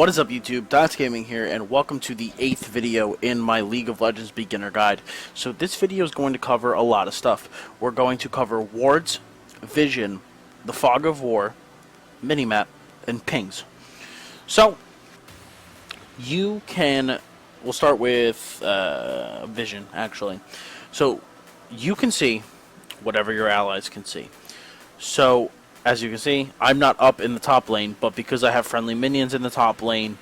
What is up, YouTube? Dottz Gaming here, and welcome to the 8th video in my League of Legends beginner guide. So this video is going to cover a lot of stuff. We're going to cover wards, vision, the fog of war, minimap, and pings. So you can, we'll start with vision actually. So you can see whatever your allies can see. So as you can see, I'm not up in the top lane, but because I have friendly minions in the top lane,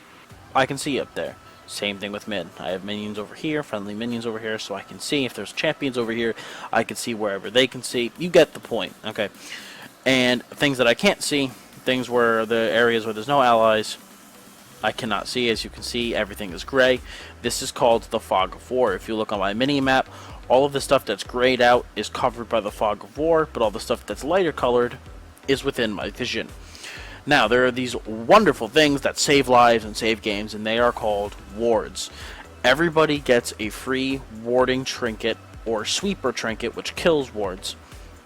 I can see up there. Same thing with mid. I have minions over here, friendly minions over here, so I can see. If there's champions over here, I can see wherever they can see. You get the point, okay? And things that I can't see, things where the areas where there's no allies, I cannot see. As you can see, everything is gray. This is called the fog of war. If you look on my mini-map, all of the stuff that's grayed out is covered by the fog of war, but all the stuff that's lighter colored is within my vision. Now, there are these wonderful things that save lives and save games, and they are called wards. Everybody gets a free warding trinket or sweeper trinket, which kills wards,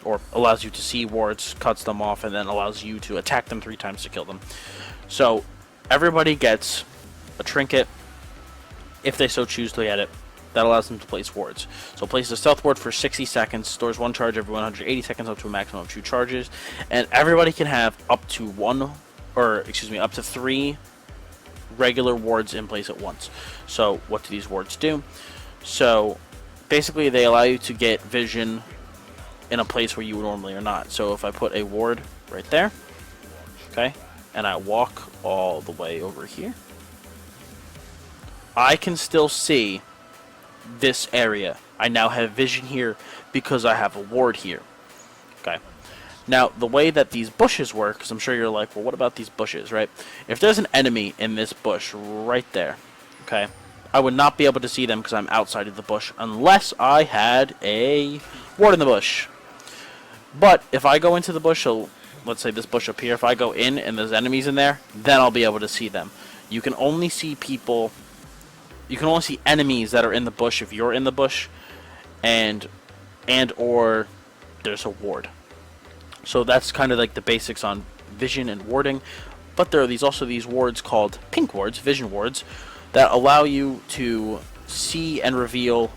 or allows you to see wards, cuts them off, and then allows you to attack them 3 times to kill them. So everybody gets a trinket if they so choose to get it. That allows them to place wards. So place a stealth ward for 60 seconds, stores 1 charge every 180 seconds up to a maximum of 2 charges, and everybody can have up to 3 regular wards in place at once. So what do these wards do? So basically they allow you to get vision in a place where you normally are not. So if I put a ward right there, okay, and I walk all the way over here, I can still see this area. I now have vision here because I have a ward here. Okay. Now, the way that these bushes work, because I'm sure you're like, well, what about these bushes, right? If there's an enemy in this bush right there, okay, I would not be able to see them because I'm outside of the bush unless I had a ward in the bush. But if I go into the bush, so let's say this bush up here, if I go in and there's enemies in there, then I'll be able to see them. You can only see people. You can only see enemies that are in the bush if you're in the bush, and or there's a ward. So that's kind of like the basics on vision and warding. But there are also these wards called pink wards, vision wards, that allow you to see and reveal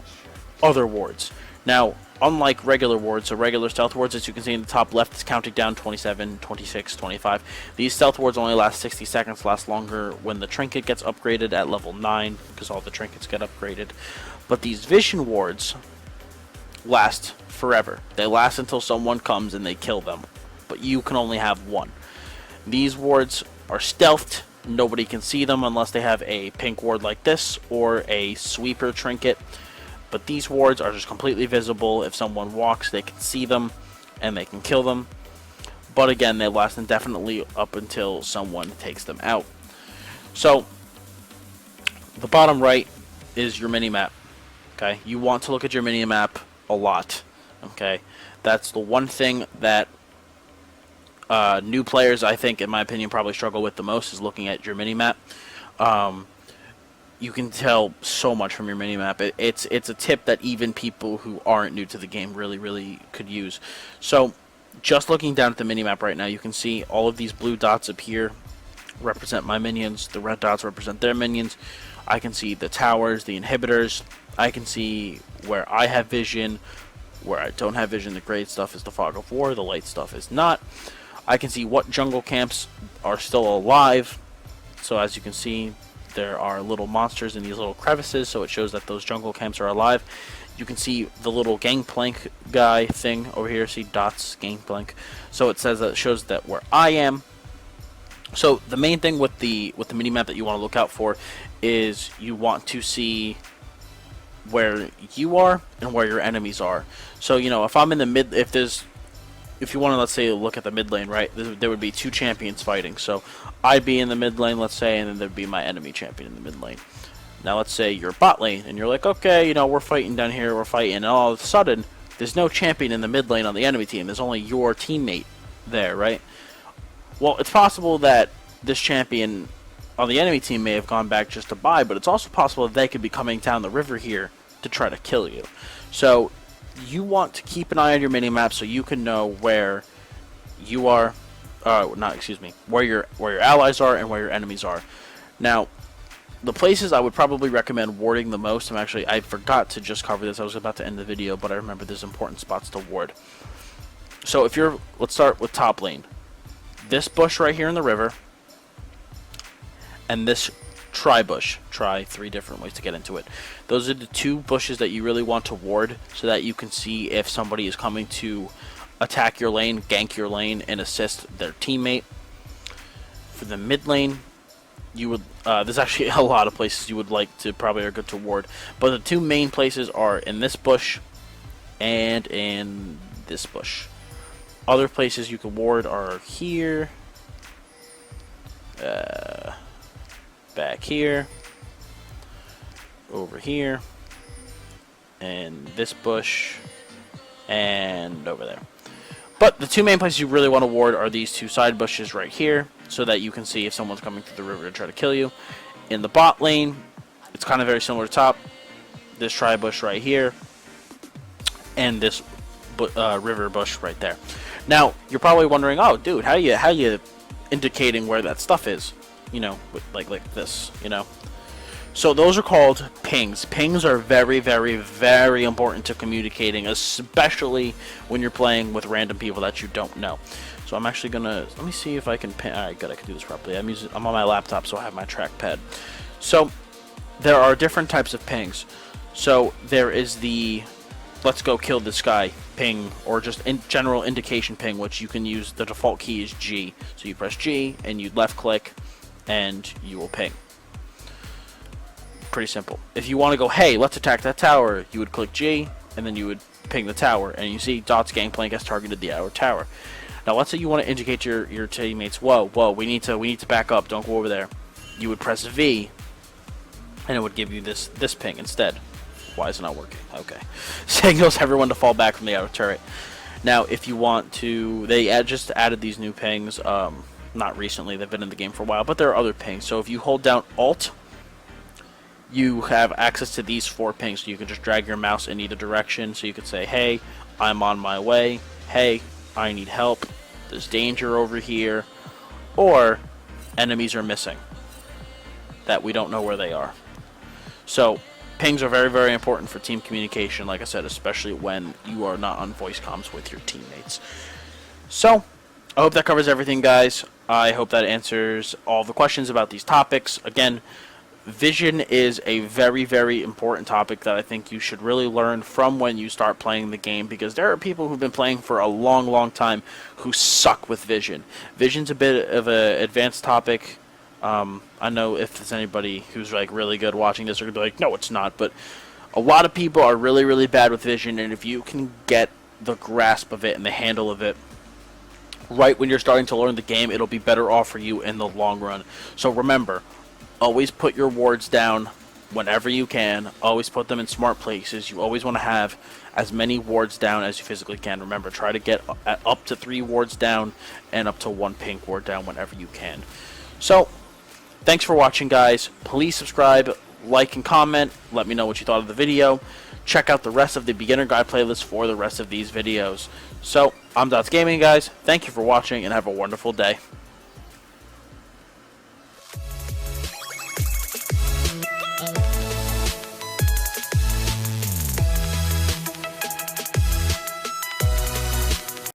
other wards. Now, unlike regular wards, so regular stealth wards, as you can see in the top left, is counting down 27, 26, 25. These stealth wards only last 60 seconds, last longer when the trinket gets upgraded at level 9, because all the trinkets get upgraded. But these vision wards last forever. They last until someone comes and they kill them, but you can only have one. These wards are stealthed. Nobody can see them unless they have a pink ward like this or a sweeper trinket. But these wards are just completely visible. If someone walks, they can see them and they can kill them. But again, they last indefinitely up until someone takes them out. So the bottom right is your mini-map. Okay, you want to look at your mini-map a lot. Okay, that's the one thing that new players, I think, in my opinion, probably struggle with the most, is looking at your mini-map. You can tell so much from your minimap. It's a tip that even people who aren't new to the game really could use. So just looking down at the minimap right now, you can see all of these blue dots up here represent my minions. The red dots represent their minions. I can see the towers, the inhibitors. I can see where I have vision, where I don't have vision. The gray stuff is the fog of war. The light stuff is not. I can see what jungle camps are still alive. So as you can see, there are little monsters in these little crevices, so it shows that those jungle camps are alive. You can see the little gangplank guy thing over here. See Dottz gangplank. So it says that, it shows that where I am. So the main thing with the minimap that you want to look out for is you want to see where you are and where your enemies are. So you know, if I'm in the mid, if you want to, let's say, look at the mid lane, right, there would be 2 champions fighting. So I'd be in the mid lane, let's say, and then there'd be my enemy champion in the mid lane. Now let's say you're bot lane, and you're like, okay, you know, we're fighting down here, we're fighting, and all of a sudden, there's no champion in the mid lane on the enemy team. There's only your teammate there, right? Well, it's possible that this champion on the enemy team may have gone back just to buy, but it's also possible that they could be coming down the river here to try to kill you. So you want to keep an eye on your minimap so you can know where you are, where your allies are and where your enemies are. Now, the places I would probably recommend warding the most, I forgot to just cover this. I was about to end the video, but I remember there's important spots to ward. So let's start with top lane. This bush right here in the river, and this bush. Try 3 different ways to get into it. Those are the 2 bushes that you really want to ward, so that you can see if somebody is coming to attack your lane, gank your lane, and assist their teammate. For the mid lane, you would there's actually a lot of places you would like to probably are good to ward, but the 2 main places are in this bush and in this bush. Other places you can ward are here, back here, over here, and this bush, and over there. But the 2 main places you really want to ward are these 2 side bushes right here, so that you can see if someone's coming through the river to try to kill you. In the bot lane, it's kind of very similar to top. This bush right here, and this river bush right there. Now, you're probably wondering, oh, dude, how you indicating where that stuff is? You know, like this, you know. So those are called pings. Pings are very, very, very important to communicating, especially when you're playing with random people that you don't know. So I'm actually gonna, let me see if I can ping. Alright, good, I can do this properly. I'm on my laptop, so I have my trackpad. So there are different types of pings. So there is the let's go kill this guy ping, or just in general indication ping, which you can use. The default key is G. So you press G and you left click and you will ping. Pretty simple. If you want to go, hey, let's attack that tower, you would click G and then you would ping the tower, and you see Dottz gangplank has targeted the tower. Now let's say you want to indicate your teammates, whoa, we need to back up, don't go over there. You would press V and it would give you this ping instead. Why is it not working? Okay. Signals everyone to fall back from the outer turret. Now if you want to, they just added these new pings, not recently, they've been in the game for a while, but there are other pings. So if you hold down Alt, you have access to these 4 pings. So you can just drag your mouse in either direction. So you could say, hey, I'm on my way. Hey, I need help. There's danger over here. Or enemies are missing that we don't know where they are. So pings are very, very important for team communication, like I said, especially when you are not on voice comms with your teammates. So I hope that covers everything, guys. I hope that answers all the questions about these topics. Again, vision is a very, very important topic that I think you should really learn from when you start playing the game, because there are people who've been playing for a long, long time who suck with vision. Vision's a bit of an advanced topic. I know if there's anybody who's like really good watching this, they're gonna be like, no, it's not. But a lot of people are really, really bad with vision, and if you can get the grasp of it and the handle of it right when you're starting to learn the game, it'll be better off for you in the long run. So remember, always put your wards down whenever you can. Always put them in smart places. You always want to have as many wards down as you physically can. Remember, try to get up to 3 wards down and up to 1 pink ward down whenever you can. So, thanks for watching, guys. Please subscribe, like, and comment. Let me know what you thought of the video. Check out the rest of the beginner guide playlist for the rest of these videos. So, I'm Dottz Gaming, guys. Thank you for watching, and have a wonderful day.